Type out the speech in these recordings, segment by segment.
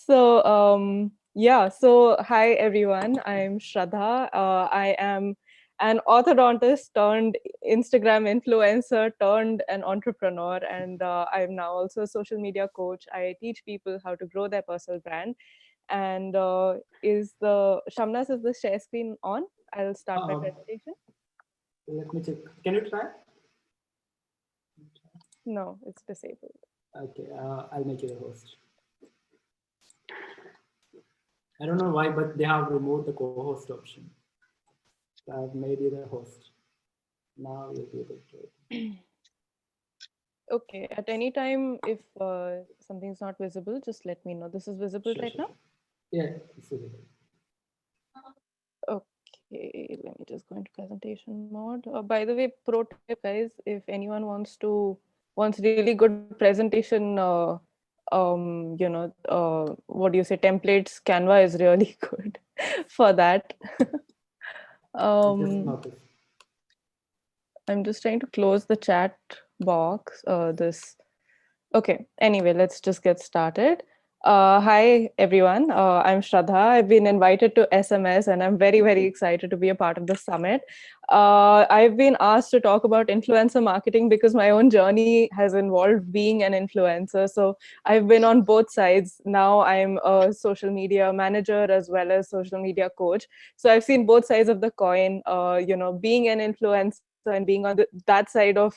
So hi everyone. I'm Shraddha. I am an orthodontist turned Instagram influencer turned an entrepreneur, and I'm now also a social media coach. I teach people how to grow their personal brand. And is the Shamnas, is the share screen on? I'll start my Um, presentation. Let me check. Can you try? No, it's disabled. Okay, I'll make you the host. I don't know why, but they have removed the co-host option. So I've made you the host. Now you'll be able to. Okay, at any time, if something's not visible, just let me know. This is visible Sure, right sure, now? sure. Yeah, it's visible. Okay, let me just go into presentation mode. By the way, pro tip, guys, if anyone wants really good presentation, what do you say, templates, Canva is really good for that. I just um, noticed. I'm just trying to close the chat box. Okay, anyway, let's just get started. Hi, everyone. I'm Shraddha. I've been invited to SMS and I'm very, very excited to be a part of the summit. I've been asked to talk about influencer marketing because my own journey has involved being an influencer. So I've been on both sides. Now I'm a social media manager as well as social media coach. So I've seen both sides of the coin, being an influencer and being on that side of,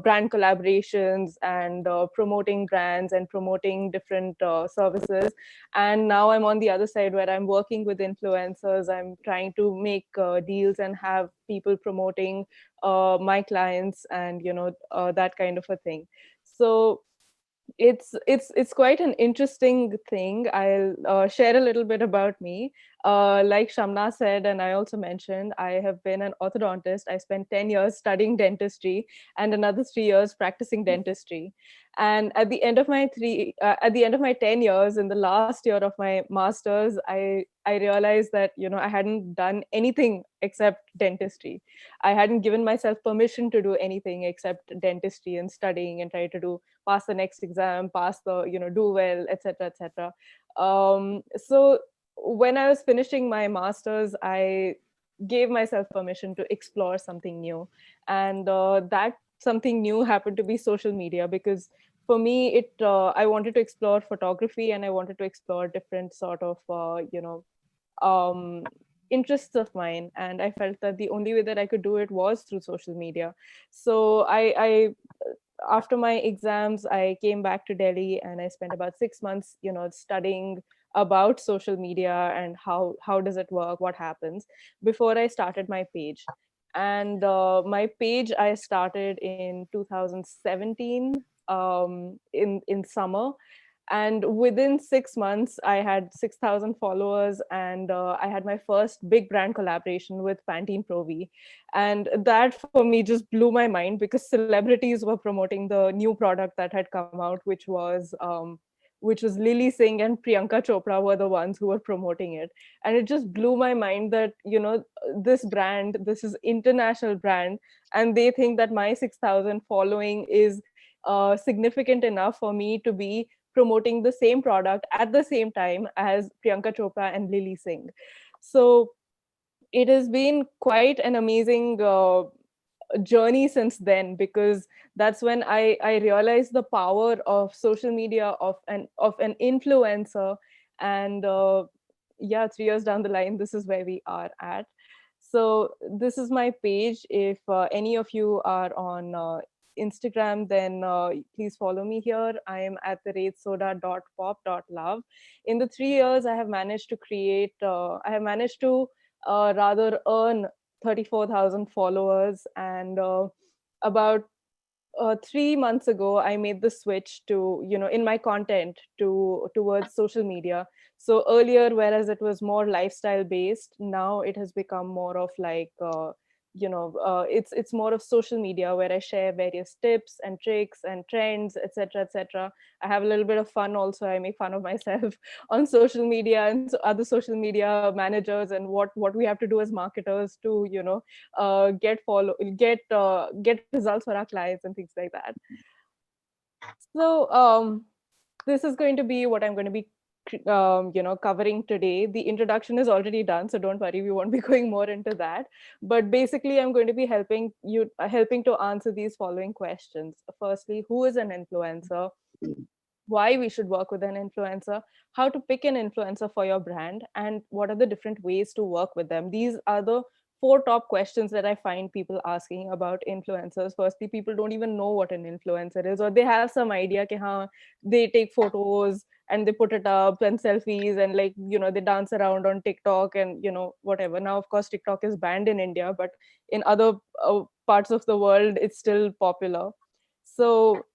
brand collaborations and promoting brands and promoting different services. And now I'm on the other side where I'm working with influencers. I'm trying to make deals and have people promoting my clients and that kind of a thing. So it's quite an interesting thing. I'll share a little bit about me. Like Shamna said, and I also mentioned, I have been an orthodontist. I spent 10 years studying dentistry and another 3 years practicing dentistry. And at the end of my 10 years, in the last year of my master's, I realized that I hadn't done anything except dentistry. I hadn't given myself permission to do anything except dentistry and studying and try to do pass the next exam, pass the, do well, etc., etc. So when I was finishing my master's, I gave myself permission to explore something new, and that something new happened to be social media. Because for me, I wanted to explore photography and I wanted to explore different sort of um, interests of mine, and I felt that the only way that I could do it was through social media. So I after my exams, I came back to Delhi and I spent about 6 months, studying about social media and how does it work, what happens, before I started my page. And my page I started in 2017, in summer, and within 6 months I had 6,000 followers, and I had my first big brand collaboration with Pantene Pro V. And that for me just blew my mind, because celebrities were promoting the new product that had come out, which was Lily Singh and Priyanka Chopra were the ones who were promoting it. And it just blew my mind that this is international brand, and they think that my 6,000 following is significant enough for me to be promoting the same product at the same time as Priyanka Chopra and Lily Singh. So it has been quite an amazing journey since then, because that's when I realized the power of social media, of an influencer. And yeah, 3 years down the line, this is where we are at. So this is my page. If any of you are on Instagram, then please follow me here. I am at the rate soda.pop.love. In the 3 years, I have managed to rather earn 34,000 followers. And about 3 months ago, I made the switch to, in my content, towards social media. So earlier, whereas it was more lifestyle based, now it has become more of like, it's more of social media, where I share various tips and tricks and trends, etc., etc. I have a little bit of fun also. I make fun of myself on social media and so other social media managers, and what we have to do as marketers to get results for our clients and things like that. So this is going to be what I'm going to be covering today. The introduction is already done, so don't worry, we won't be going more into that. But basically, I'm going to be helping to answer these following questions. Firstly, who is an influencer? Why we should work with an influencer, how to pick an influencer for your brand, and what are the different ways to work with them. These are the four top questions that I find people asking about influencers. Firstly, people don't even know what an influencer is, or they have some idea that they take photos and they put it up and selfies and they dance around on TikTok and whatever. Now, of course, TikTok is banned in India, but in other parts of the world, it's still popular. So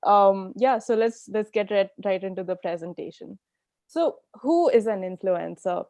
yeah, so let's get right into the presentation. So who is an influencer?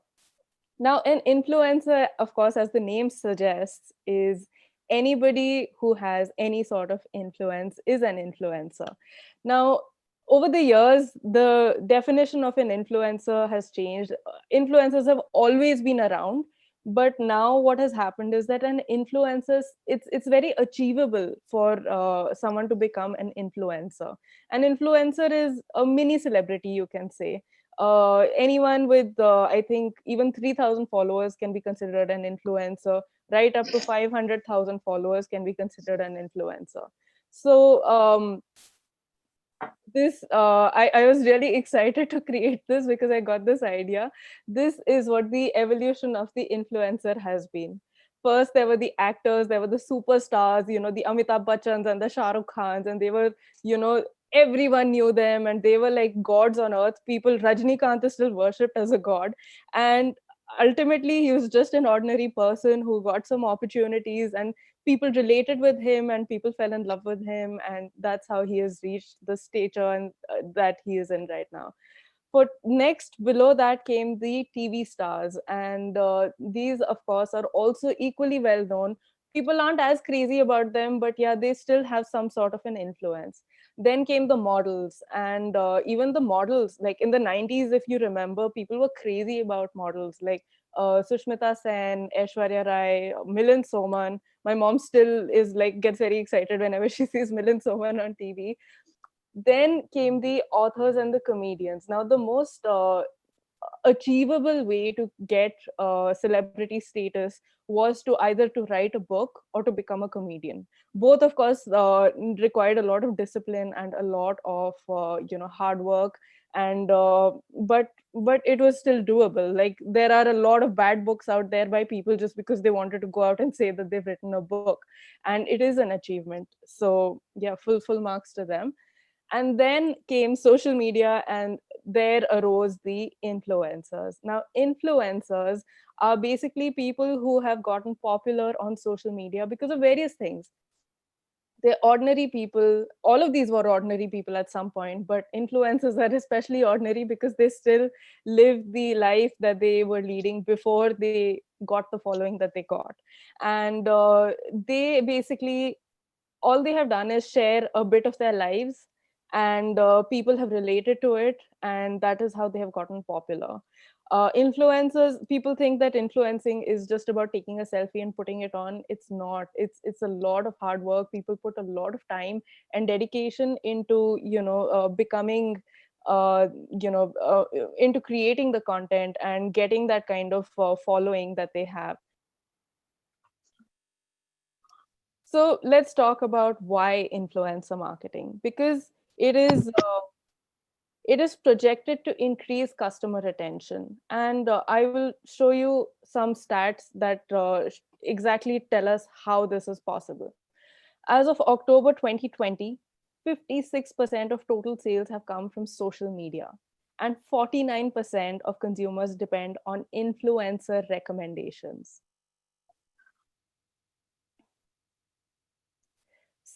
Now, an influencer, of course, as the name suggests, is anybody who has any sort of influence is an influencer. Now, over the years, the definition of an influencer has changed. Influencers have always been around, but now what has happened is that an influencer, it's very achievable for someone to become an influencer. An influencer is a mini celebrity, you can say. Anyone with I think even 3,000 followers can be considered an influencer. Right up to 500,000 followers can be considered an influencer. So I was really excited to create this because I got this idea. This is what the evolution of the influencer has been. First, there were the actors, there were the superstars, the Amitabh Bachchans and the Shah Rukh Khans, and they were, everyone knew them and they were like gods on earth. People, Rajnikant is still worshipped as a god. And ultimately, he was just an ordinary person who got some opportunities, and people related with him and people fell in love with him, and that's how he has reached the stature and that he is in right now. But next, below that came the TV stars, and these of course are also equally well known. People aren't as crazy about them, but yeah, they still have some sort of an influence. Then came the models, and even the models, like in the 90s, if you remember, people were crazy about models like Sushmita Sen, Aishwarya Rai, Milind Soman. My mom still is like gets very excited whenever she sees Milind Soman on TV. Then came the authors and the comedians. Now, the most achievable way to get celebrity status was to either to write a book or to become a comedian. Both, of course, required a lot of discipline and a lot of hard work, and but it was still doable. Like, there are a lot of bad books out there by people just because they wanted to go out and say that they've written a book, and it is an achievement. So yeah, full marks to them. And then came social media, and there arose the influencers. Now, influencers are basically people who have gotten popular on social media because of various things. They're ordinary people. All of these were ordinary people at some point, but influencers are especially ordinary because they still live the life that they were leading before they got the following that they got. And they basically, all they have done is share a bit of their lives, and people have related to it, and that is how they have gotten popular. Influencers, people think that influencing is just about taking a selfie and putting it on. It's not. It's a lot of hard work. People put a lot of time and dedication into becoming into creating the content and getting that kind of following that they have. So let's talk about why influencer marketing, because it is projected to increase customer retention. And I will show you some stats that exactly tell us how this is possible. As of October 2020, 56% of total sales have come from social media, and 49% of consumers depend on influencer recommendations.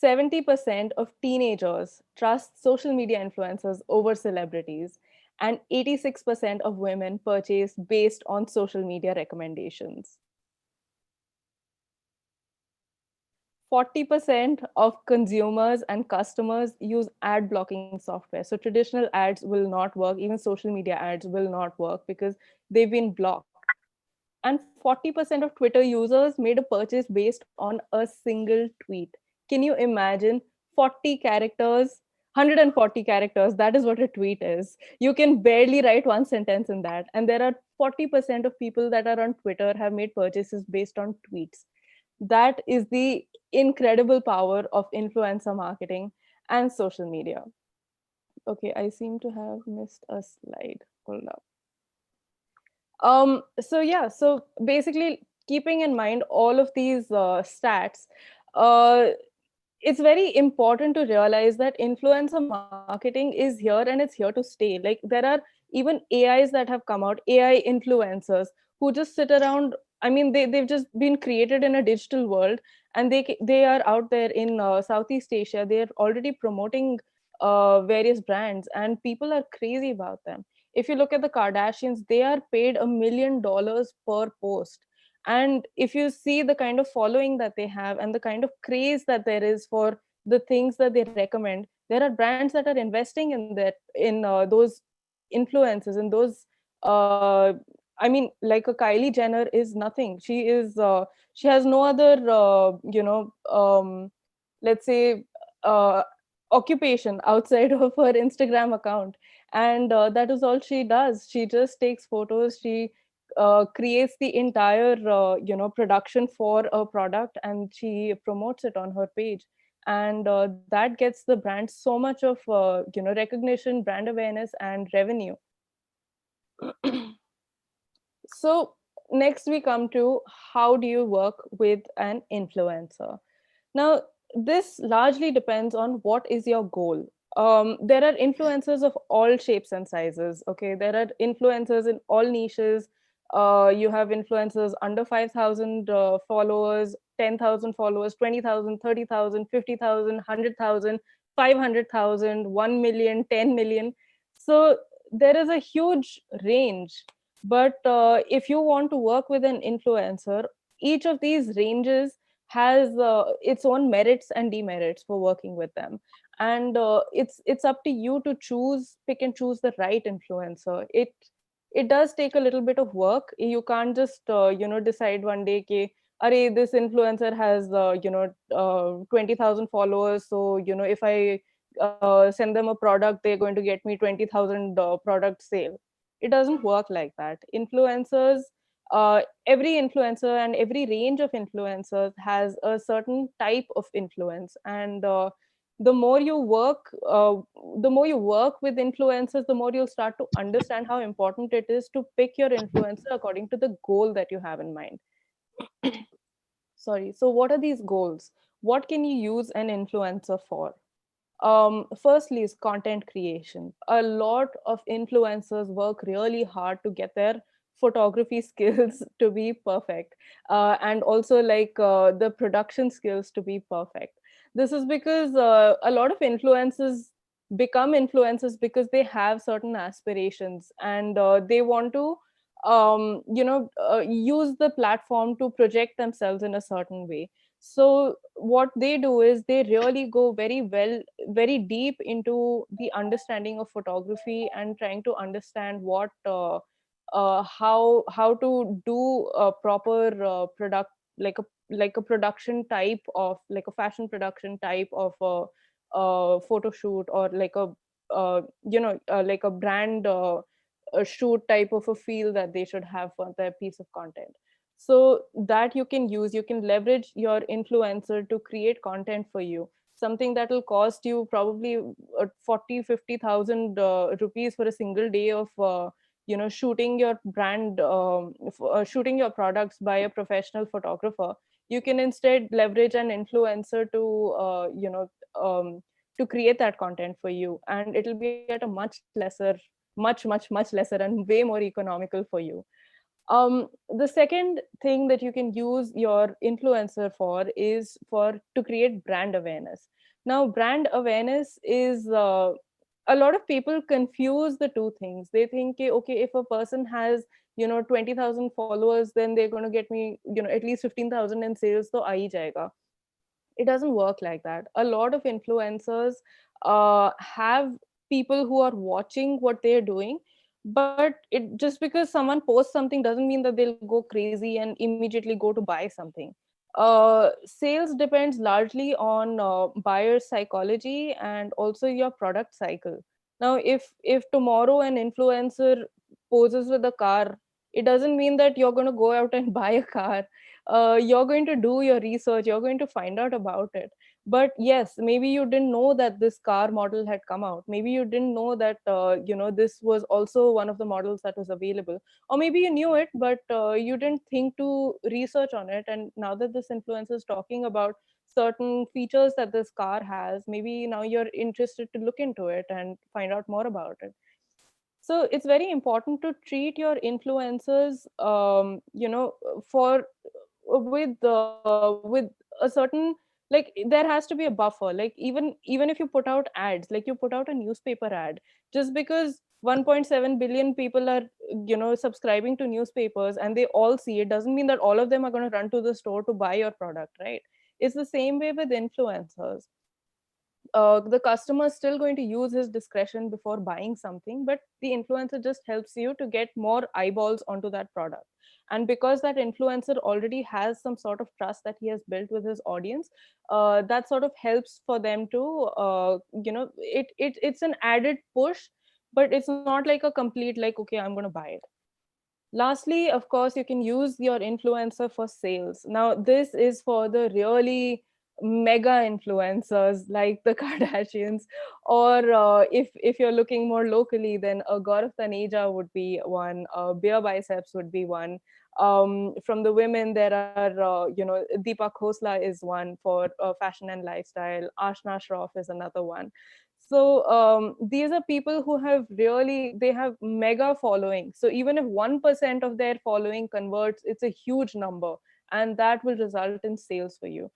70% of teenagers trust social media influencers over celebrities, and 86% of women purchase based on social media recommendations. 40% of consumers and customers use ad blocking software. So traditional ads will not work, even social media ads will not work because they've been blocked. And 40% of Twitter users made a purchase based on a single tweet. Can you imagine 40 characters? 140 characters, that is what a tweet is. You can barely write one sentence in that. And there are 40% of people that are on Twitter have made purchases based on tweets. That is the incredible power of influencer marketing and social media. Okay, I seem to have missed a slide. Hold up. So yeah, so basically keeping in mind all of these stats, uh, it's very important to realize that influencer marketing is here and it's here to stay. Like there are even AIs that have come out, AI influencers who just sit around. I mean, they've just been created in a digital world, and they are out there in Southeast Asia. They're already promoting various brands, and people are crazy about them. If you look at the Kardashians, they are paid $1 million per post. And if you see the kind of following that they have and the kind of craze that there is for the things that they recommend, there are brands that are investing in those influences, in those I mean, like a Kylie Jenner is nothing. She has no other let's say uh, occupation outside of her Instagram account, and that is all she does. She just takes photos. She creates the entire production for a product, and she promotes it on her page, and that gets the brand so much of recognition, brand awareness, and revenue. So next we come to, how do you work with an influencer? Now, this largely depends on what is your goal. There are influencers of all shapes and sizes. Okay, there are influencers in all niches. You have influencers under 5,000 followers, 10,000 followers, 20,000, 30,000, 50,000, 100,000, 500,000, 1 million, 10 million. So there is a huge range. But if you want to work with an influencer, each of these ranges has its own merits and demerits for working with them, and it's up to you to pick and choose the right influencer. It does take a little bit of work. You can't just decide one day ke, Arey, this influencer has 20,000 followers, so if I send them a product, they're going to get me 20,000 product sale. It doesn't work like that. Influencers, every influencer and every range of influencers has a certain type of influence, and the more you work the more you work with influencers, the more you'll start to understand how important it is to pick your influencer according to the goal that you have in mind. Sorry, so what are these goals? What can you use an influencer for? Firstly is content creation. A lot of influencers work really hard to get their photography skills to be perfect, and also like the production skills to be perfect. This is because a lot of influencers become influencers because they have certain aspirations, and they want to use the platform to project themselves in a certain way. So what they do is they really go very deep into the understanding of photography and trying to understand how to do a proper product, like a production type of, like a fashion production type of a photo shoot, or like a like a brand a shoot type of a feel that they should have for their piece of content. So that you can leverage your influencer to create content for you, something that will cost you probably 40-50,000 rupees for a single day of shooting your shooting your products by a professional photographer. You can instead leverage an influencer to to create that content for you, and it'll be at a much lesser, much lesser, and way more economical for you. The second thing that you can use your influencer for is for to create brand awareness. Now, brand awareness is a lot of people confuse the two things. They think, okay, if a person has 20,000 followers, then they're going to get me at least 15,000 in sales, so aa hi jayega. It doesn't work like that. A lot of influencers have people who are watching what they're doing, but it just because someone posts something doesn't mean that they'll go crazy and immediately go to buy something. Sales depends largely on buyer psychology and also your product cycle. Now, if tomorrow an influencer poses with a car, it doesn't mean that you're going to go out and buy a car. You're going to do your research, you're going to find out about it. But yes, maybe you didn't know that this car model had come out. Maybe you didn't know that this was also one of the models that was available, or maybe you knew it but you didn't think to research on it. And now that this influencer is talking about certain features that this car has, maybe now you're interested to look into it and find out more about it. So it's very important to treat your influencers for with a certain, like there has to be a buffer. Like even if you put out ads, like you put out a newspaper ad, just because 1.7 billion people are subscribing to newspapers and they all see it, doesn't mean that all of them are going to run to the store to buy your product, right? It's the same way with influencers. The customer is still going to use his discretion before buying something, but the influencer just helps you to get more eyeballs onto that product. And because that influencer already has some sort of trust that he has built with his audience, that sort of helps for them to it's an added push, but it's not like a complete like, okay, I'm going to buy it. Lastly, of course, you can use your influencer for sales. Now, this is for the really mega influencers like the Kardashians, or if you're looking more locally, then Gaurav Taneja would be one, Beer Biceps would be one. From the women, there are, Deepa Khosla is one for fashion and lifestyle. Ashna Shroff is another one. So these are people who have really, they have mega following. So even if 1% of their following converts, it's a huge number, and that will result in sales for you.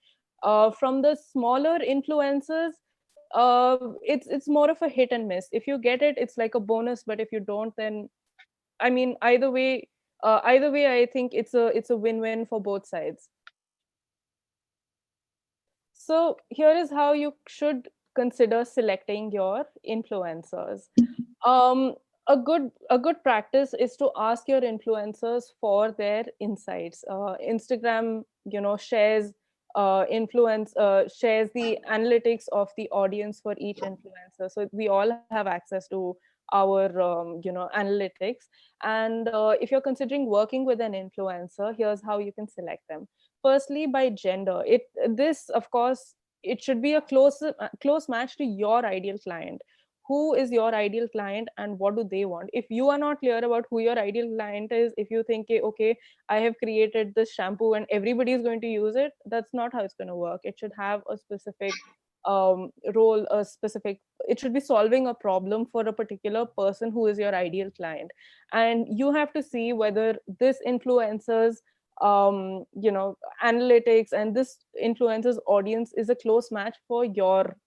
From the smaller influencers, it's more of a hit and miss. If you get it, it's like a bonus, but if you don't, then I mean, either way, I think it's a win-win for both sides. So here is how you should consider selecting your influencers. Um, a good practice is to ask your influencers for their insights. Instagram, shares the analytics of the audience for each influencer, so we all have access to our analytics. And if you're considering working with an influencer, here's how you can select them. Firstly, by gender. This of course, it should be a close match to your ideal client. Who is your ideal client and what do they want? If you are not clear about who your ideal client is, if you think, okay, I have created this shampoo and everybody is going to use it, that's not how it's going to work. It should have a specific role, a specific, it should be solving a problem for a particular person who is your ideal client. And you have to see whether this influencer's analytics and this influencer's audience is a close match for your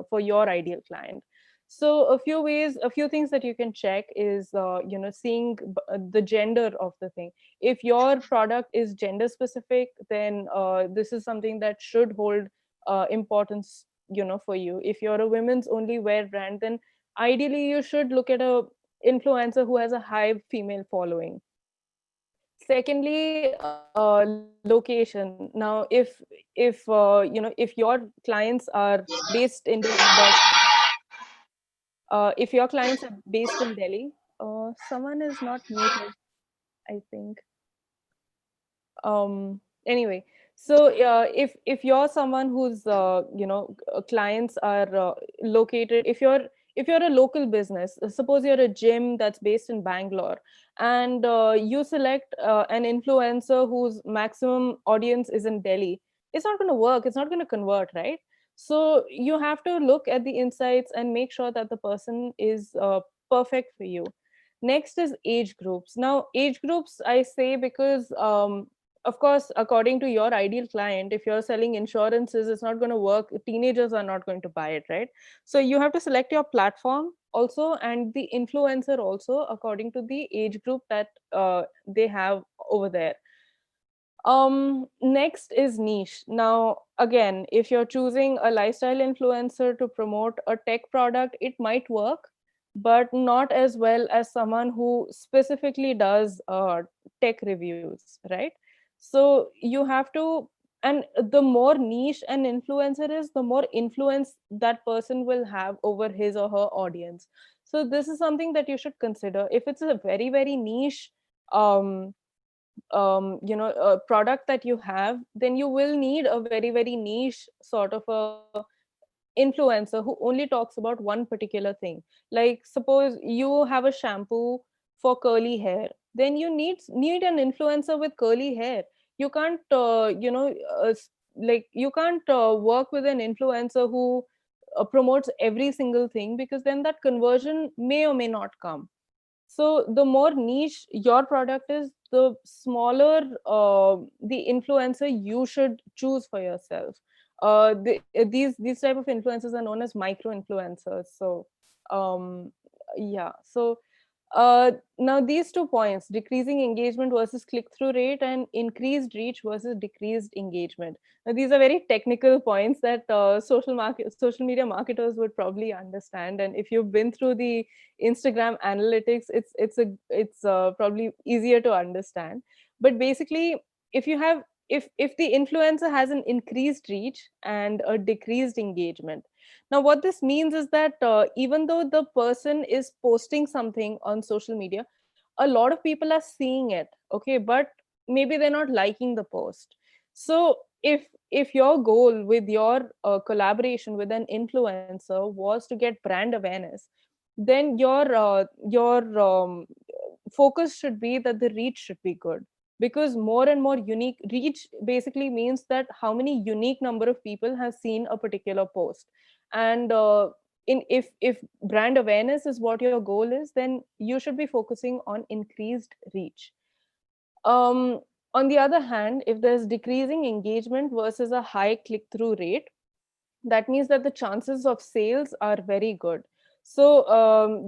for your ideal client. So a few things that you can check is seeing the gender of the thing. If your product is gender specific, then this is something that should hold importance for you. If you're a women's only wear brand, then ideally you should look at a influencer who has a high female following. Secondly, location. Now if if your clients are based in Delhi, but if your clients are based in Delhi, someone is not muted, I think. Anyway, so if you're someone whose clients are located, if you're a local business, suppose you're a gym that's based in Bangalore, and you select an influencer whose maximum audience is in Delhi, it's not going to work, it's not going to convert, right? So you have to look at the insights and make sure that the person is perfect for you. Next is age groups. Now age groups I say because of course, according to your ideal client, if you're selling insurances, it's not going to work. Teenagers are not going to buy it, right? So you have to select your platform also and the influencer also according to the age group that they have over there. Next is niche. Now again, if you're choosing a lifestyle influencer to promote a tech product, it might work, but not as well as someone who specifically does tech reviews, right? So you have to, and the more niche an influencer is, the more influence that person will have over his or her audience. So this is something that you should consider. If it's a very, very niche um product that you have, then you will need a very, very niche sort of a influencer who only talks about one particular thing. Like suppose you have a shampoo for curly hair, then you need an influencer with curly hair. You can't like you can't work with an influencer who promotes every single thing, because then that conversion may or may not come. So the more niche your product is, the smaller the influencer you should choose for yourself. These type of influencers are known as micro influencers. So um, yeah. So now these 2 points, decreasing engagement versus click-through rate and increased reach versus decreased engagement. Now these are very technical points that social media marketers would probably understand. And if you've been through the Instagram analytics, it's probably easier to understand. But basically, if you have if the influencer has an increased reach and a decreased engagement, now what this means is that even though the person is posting something on social media, a lot of people are seeing it, okay, but maybe they're not liking the post. So if your goal with your collaboration with an influencer was to get brand awareness, then your focus should be that the reach should be good, because more and more unique reach basically means that how many unique number of people have seen a particular post. And if brand awareness is what your goal is, then you should be focusing on increased reach. On the other hand, if there's decreasing engagement versus a high click through rate, that means that the chances of sales are very good. So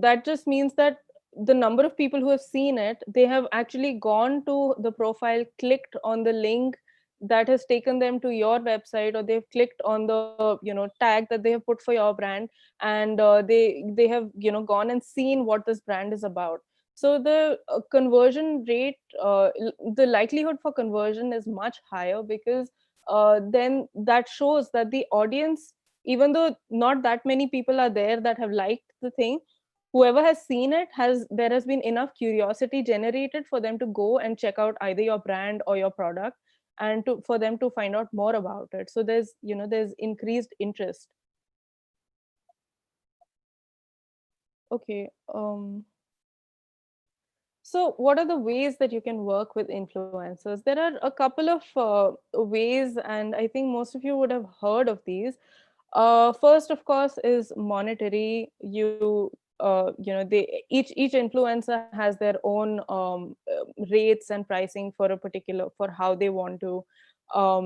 that just means that the number of people who have seen it, they have actually gone to the profile, clicked on the link that has taken them to your website, or they've clicked on the tag that they have put for your brand, and they have gone and seen what this brand is about. So the conversion rate, the likelihood for conversion is much higher, because then that shows that the audience, even though not that many people are there that have liked the thing, whoever has seen it, there has been enough curiosity generated for them to go and check out either your brand or your product, and for them to find out more about it. So there's increased interest. Okay. So, what are the ways that you can work with influencers? There are a couple of ways, and I think most of you would have heard of these. First, of course, is monetary. They each influencer has their own rates and pricing for a particular, for how they want to, how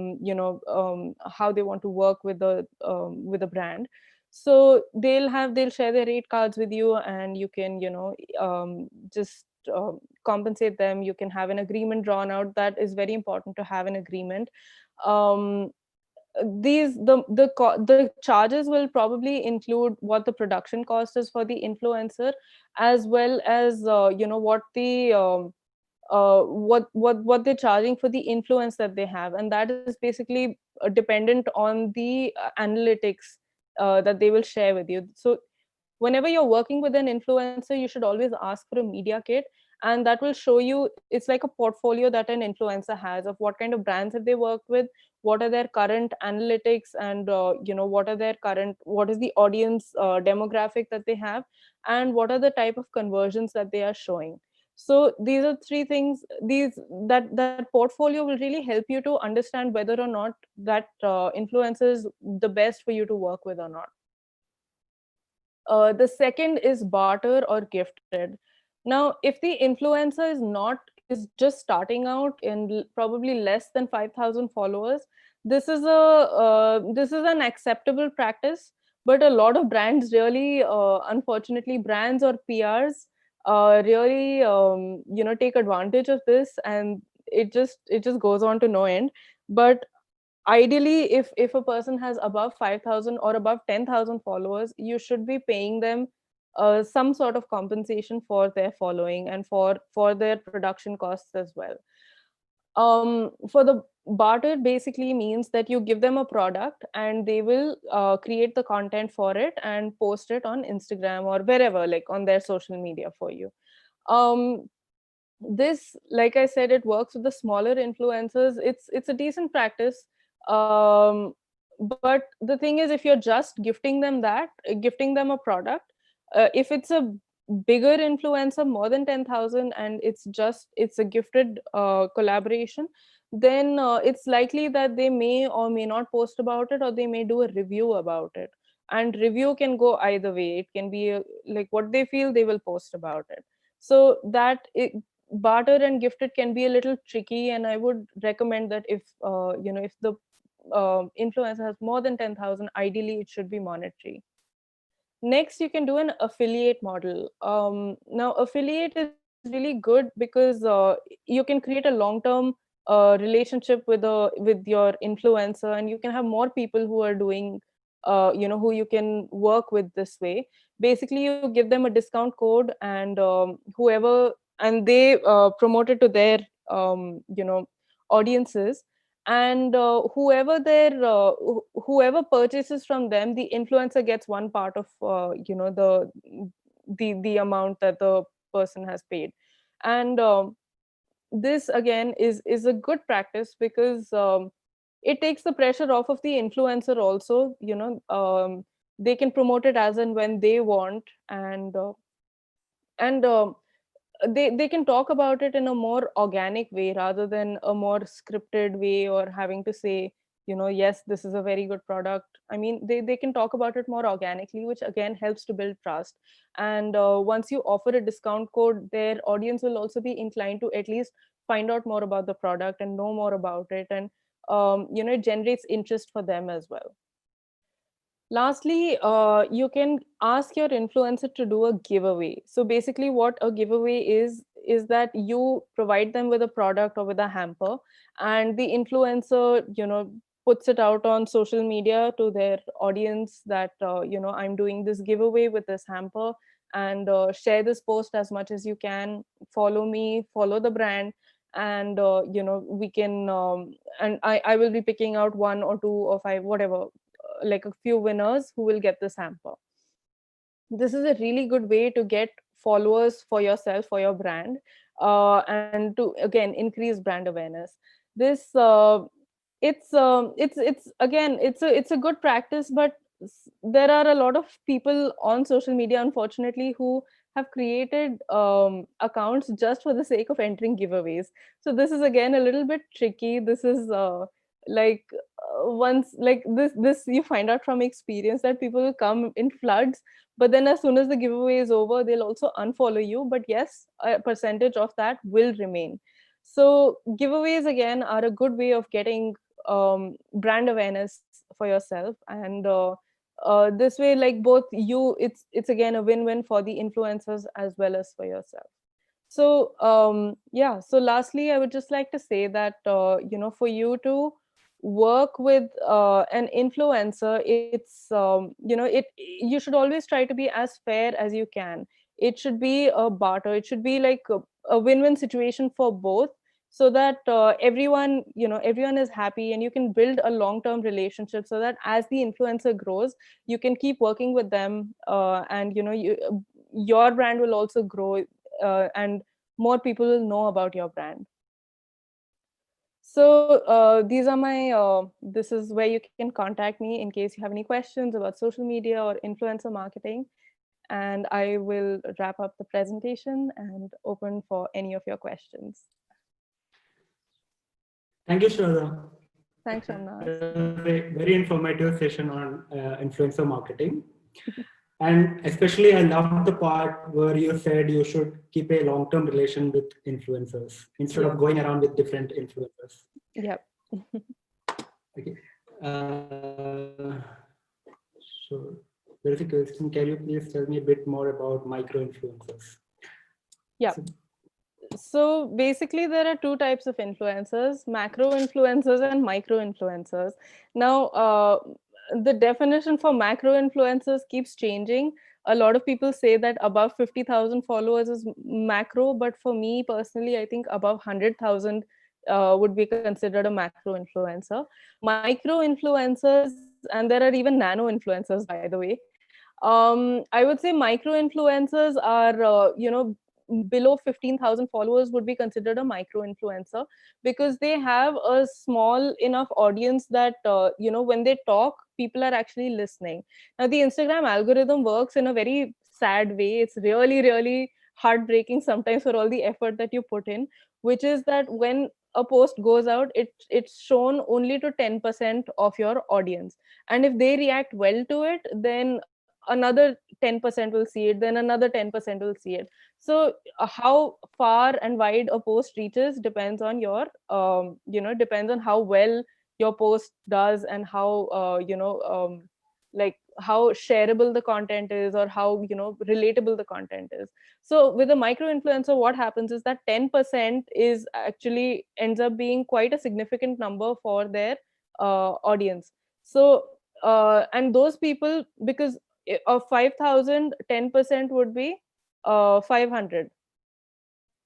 they want to work with the brand. So they'll share their rate cards with you, and you can just compensate them. You can have an agreement drawn out. That is very important, to have an agreement. um, these the charges will probably include what the production cost is for the influencer, as well as what the what they're charging for the influence that they have. And that is basically dependent on the analytics that they will share with you. So whenever you're working with an influencer, you should always ask for a media kit, and that will show you, it's like a portfolio that an influencer has, of what kind of brands have they worked with, what are their current analytics, and what is the audience demographic that they have, and what are the type of conversions that they are showing. So these are three things, that portfolio will really help you to understand whether or not that influencer is the best for you to work with or not. The second is barter or gifted. Now, if the influencer is just starting out and probably less than 5,000 followers, this is an acceptable practice. But a lot of brands really, unfortunately, brands or PRs really take advantage of this, and it just goes on to no end. But ideally, if a person has above 5,000 or above 10,000 followers, you should be paying them some sort of compensation for their following and for their production costs as well. For the barter, basically means that you give them a product and they will create the content for it and post it on Instagram or wherever, like on their social media for you. um, this, like I said, it works with the smaller influencers. It's a decent practice. But the thing is, if you're just gifting them gifting them a product, if it's a bigger influencer, more than 10,000, and it's a gifted collaboration, then it's likely that they may or may not post about it, or they may do a review about it. And review can go either way. It can be like what they feel, they will post about it. So barter and gifted can be a little tricky, and I would recommend that if the influencer has more than 10,000, ideally it should be monetary. Next, you can do an affiliate model. Now, affiliate is really good because you can create a long-term relationship with your influencer, and you can have more people who are doing, who you can work with this way. Basically, you give them a discount code, and they promote it to their audiences, and whoever purchases from them, the influencer gets one part of the amount that the person has paid. And this again is a good practice because it takes the pressure off of the influencer also. They can promote it as and when they want, and they can talk about it in a more organic way rather than a more scripted way, or having to say, yes, this is a very good product. I mean, they can talk about it more organically, which again helps to build trust. And once you offer a discount code, their audience will also be inclined to at least find out more about the product and know more about it, and it generates interest for them as well. Lastly, you can ask your influencer to do a giveaway. So basically, what a giveaway is that you provide them with a product or with a hamper, and the influencer, puts it out on social media to their audience that I'm doing this giveaway with this hamper, and share this post as much as you can. Follow me, follow the brand, and we can and I will be picking out one or two or five, whatever, like a few winners who will get this hamper. This is a really good way to get followers for yourself, for your brand, and to again increase brand awareness. This it's again it's a good practice, but there are a lot of people on social media, unfortunately, who have created accounts just for the sake of entering giveaways. So this is again a little bit tricky. This is like once like this you find out from experience that people will come in floods, but then as soon as the giveaway is over, they'll also unfollow you. But yes, a percentage of that will remain. So giveaways again are a good way of getting brand awareness for yourself, and this way, like both you, it's again a win-win for the influencers as well as for yourself. So yeah, so lastly, I would just like to say that for you to work with an influencer, it's you should always try to be as fair as you can. It should be a barter. It should be like a win-win situation for both, so that everyone is happy, and you can build a long-term relationship, so that as the influencer grows, you can keep working with them, and your brand will also grow, and more people will know about your brand. So this is where you can contact me in case you have any questions about social media or influencer marketing, and I will wrap up the presentation and open for any of your questions. Thank you, Shraddha. Thanks, Shamnaz. Very informative session on influencer marketing. And especially I loved the part where you said you should keep a long-term relation with influencers instead of going around with different influencers. Yep. Okay. So there is a question. Can you please tell me a bit more about micro-influencers? Yeah. So basically, there are two types of influencers: macro influencers and micro influencers. Now, the definition for macro influencers keeps changing. A lot of people say that above 50,000 followers is macro, but for me personally, I think above 100,000 would be considered a macro influencer. Micro influencers, and there are even nano influencers, by the way. I would say micro influencers are, below 15,000 followers would be considered a micro influencer, because they have a small enough audience that, when they talk, people are actually listening. Now, the Instagram algorithm works in a very sad way. It's really, really heartbreaking sometimes for all the effort that you put in, which is that when a post goes out, it's shown only to 10% of your audience. And if they react well to it, then another 10% will see it, then another 10% will see it. So how far and wide a post reaches depends on your, depends on how well your post does, and how, like how shareable the content is, or how, relatable the content is. So with a micro influencer, what happens is that 10% is actually ends up being quite a significant number for their audience. So and those people, because of 5,000, 10% would be 500.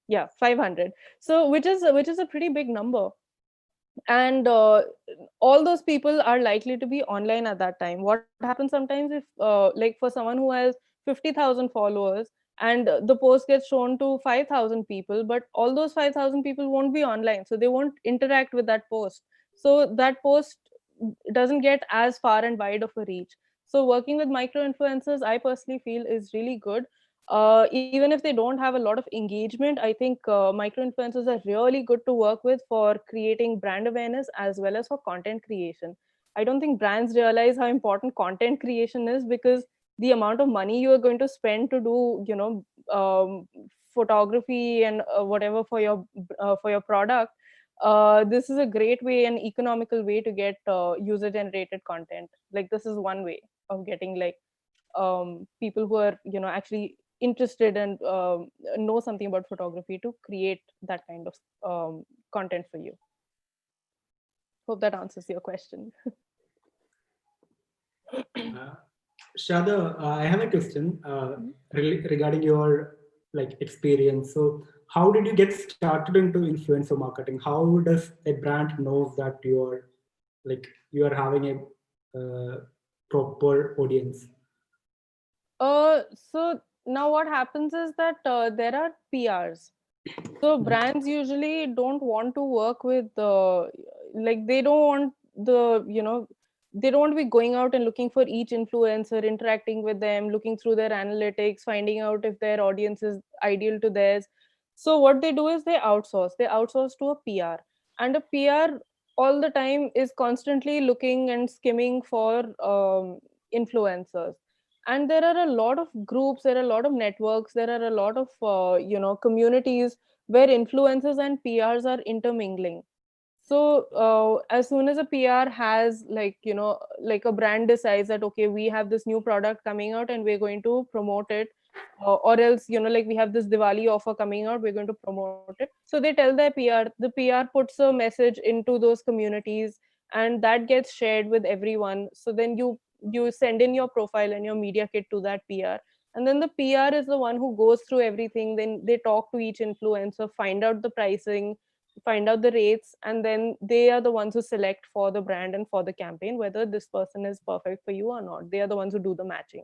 Yeah, 500. So which is a pretty big number. And all those people are likely to be online at that time. What happens sometimes, if like for someone who has 50,000 followers, and the post gets shown to 5,000 people, but all those 5,000 people won't be online, so they won't interact with that post. So that post doesn't get as far and wide of a reach. So working with micro influencers, I personally feel, is really good. Even if they don't have a lot of engagement, I think micro influencers are really good to work with for creating brand awareness as well as for content creation. I don't think brands realize how important content creation is, because the amount of money you are going to spend to do, photography and whatever for your product, this is a great way and economical way to get user generated content. Like, this is one way of getting, like, people who are, actually interested and know something about photography to create that kind of content for you. Hope that answers your question. Shada, I have a question regarding your experience. So, how did you get started into influencer marketing? How does a brand knows that you are having a proper audience? So now what happens is that there are PRs. So brands usually don't want to work with like, they don't want they don't want to be going out and looking for each influencer, interacting with them, looking through their analytics, finding out if their audience is ideal to theirs. So what they do is they outsource to a PR. And a PR all the time is constantly looking and skimming for influencers. And there are a lot of groups, there are a lot of networks, there are a lot of communities where influencers and PRs are intermingling. So as soon as a PR has, like a brand decides that, okay, we have this new product coming out and we're going to promote it, or else, like, we have this Diwali offer coming out, we're going to promote it. So they tell their PR, the PR puts a message into those communities, and that gets shared with everyone. So then you send in your profile and your media kit to that PR, and then the PR is the one who goes through everything. Then they talk to each influencer, find out the pricing, find out the rates, and then they are the ones who select for the brand and for the campaign whether this person is perfect for you or not. They are the ones who do the matching.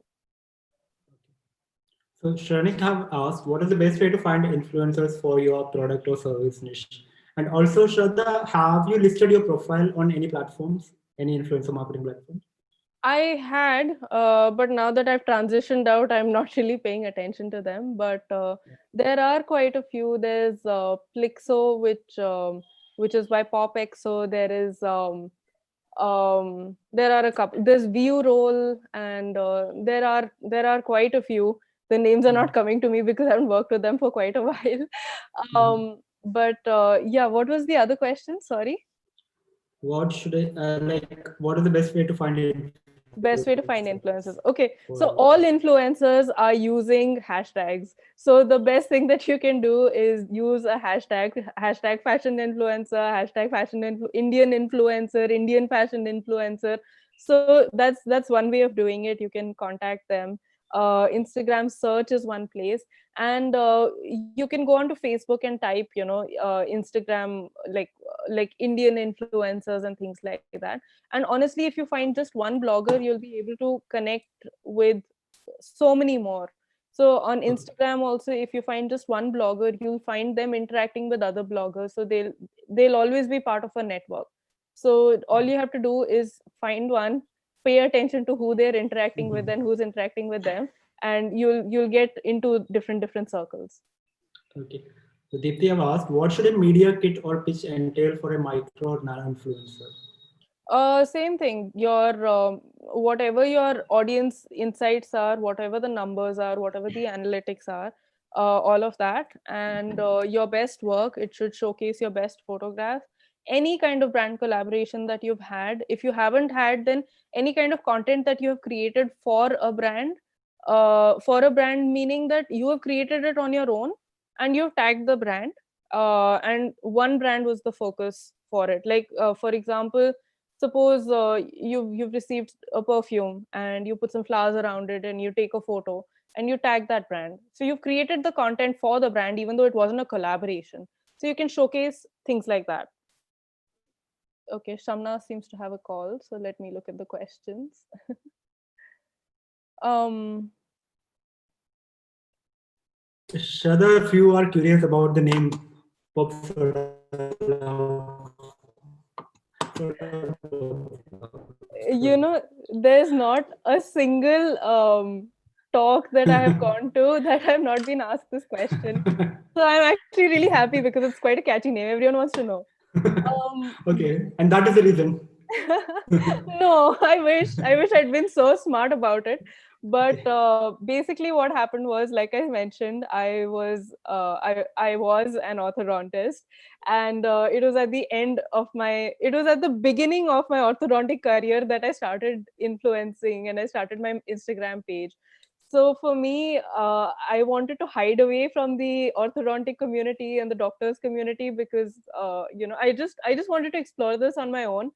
So Shrenik have asked, what is the best way to find influencers for your product or service niche? And also, Shraddha, have you listed your profile on any platforms, any influencer marketing platforms? I had, but now that I've transitioned out, I'm not really paying attention to them. But there are quite a few. There's Plixo, which is by PopXO. There are a couple. There's View Roll, and there are quite a few. The names are not coming to me because I haven't worked with them for quite a while. But yeah, what was the other question? Sorry. What should what is the best way to find Best way to find influencers influencers. Okay, for so all influencers are using hashtags. So the best thing that you can do is use a hashtag fashion influencer, Indian influencer, Indian fashion influencer. So that's one way of doing it. You can contact them. Instagram search is one place, and you can go onto Facebook and type, Instagram, like like Indian influencers and things like that. And honestly, if you find just one blogger, you'll be able to connect with so many more. So on Instagram also, if you find just one blogger, you'll find them interacting with other bloggers. So they'll always be part of a network. So all you have to do is find one, pay attention to who they're interacting with and who's interacting with them, and you'll get into different circles. Okay. So Deepthi have asked, what should a media kit or pitch entail for a micro or nano influencer? Same thing. Your whatever your audience insights are, whatever the numbers are, whatever the analytics are, all of that, and your best work. It should showcase your best photographs. Any kind of brand collaboration that you've had. If you haven't had, then any kind of content that you have created for a brand. For a brand, meaning that you have created it on your own and you've tagged the brand. And one brand was the focus for it. Like for example, suppose you've received a perfume and you put some flowers around it and you take a photo and you tag that brand. So you've created the content for the brand even though it wasn't a collaboration. So you can showcase things like that. Okay, Shamna seems to have a call, so let me look at the questions. Shraddha, if you are curious about the name Pop Soda, you know, there's not a single talk that I have gone to that I have not been asked this question. So I'm actually really happy because it's quite a catchy name. Everyone wants to know. Okay, and that is the reason. No, I wish I'd been so smart about it. But basically, what happened was, like I mentioned, I was an orthodontist, and it was at the end of it was at the beginning of my orthodontic career that I started influencing, and I started my Instagram page. So for me, I wanted to hide away from the orthodontic community and the doctors community because I just wanted to explore this on my own,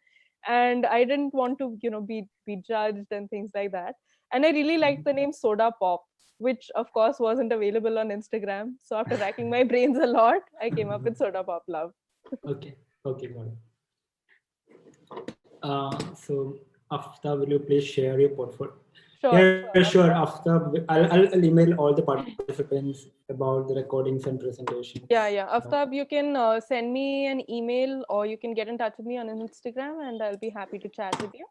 and I didn't want to be judged and things like that. And I really liked the name Soda Pop, which of course wasn't available on Instagram. So after racking my brains a lot, I came up with Soda Pop Love. Okay, got it. So Aftab, will you please share your portfolio? Sure. Sure. Aftab, I'll email all the participants about the recordings and presentations. Yeah. Aftab, you can send me an email or you can get in touch with me on Instagram and I'll be happy to chat with you.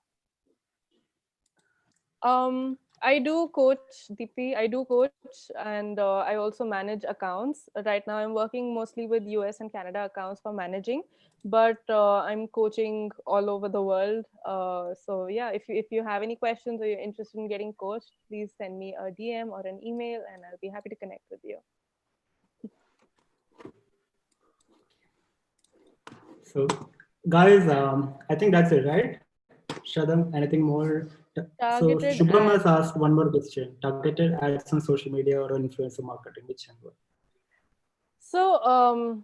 I do coach, Deepthi. I do coach, and I also manage accounts. Right now, I'm working mostly with US and Canada accounts for managing, but I'm coaching all over the world. So yeah, if you have any questions or you're interested in getting coached, please send me a DM or an email, and I'll be happy to connect with you. So, guys, I think that's it, right? Shradha, anything more? So Shubham has asked one more question. Targeted ads on social media or on influencer marketing, which one? So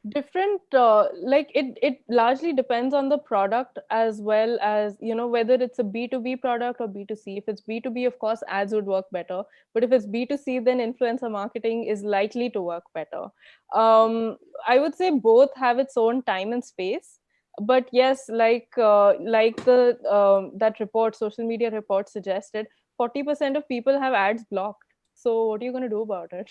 different like it largely depends on the product as well as whether it's a B2B product or B2C. If it's B2B, of course ads would work better, but if it's B2C, then influencer marketing is likely to work better. I would say both have its own time and space, but yes, like the that report, social media report suggested, 40% of people have ads blocked. So what are you going to do about it?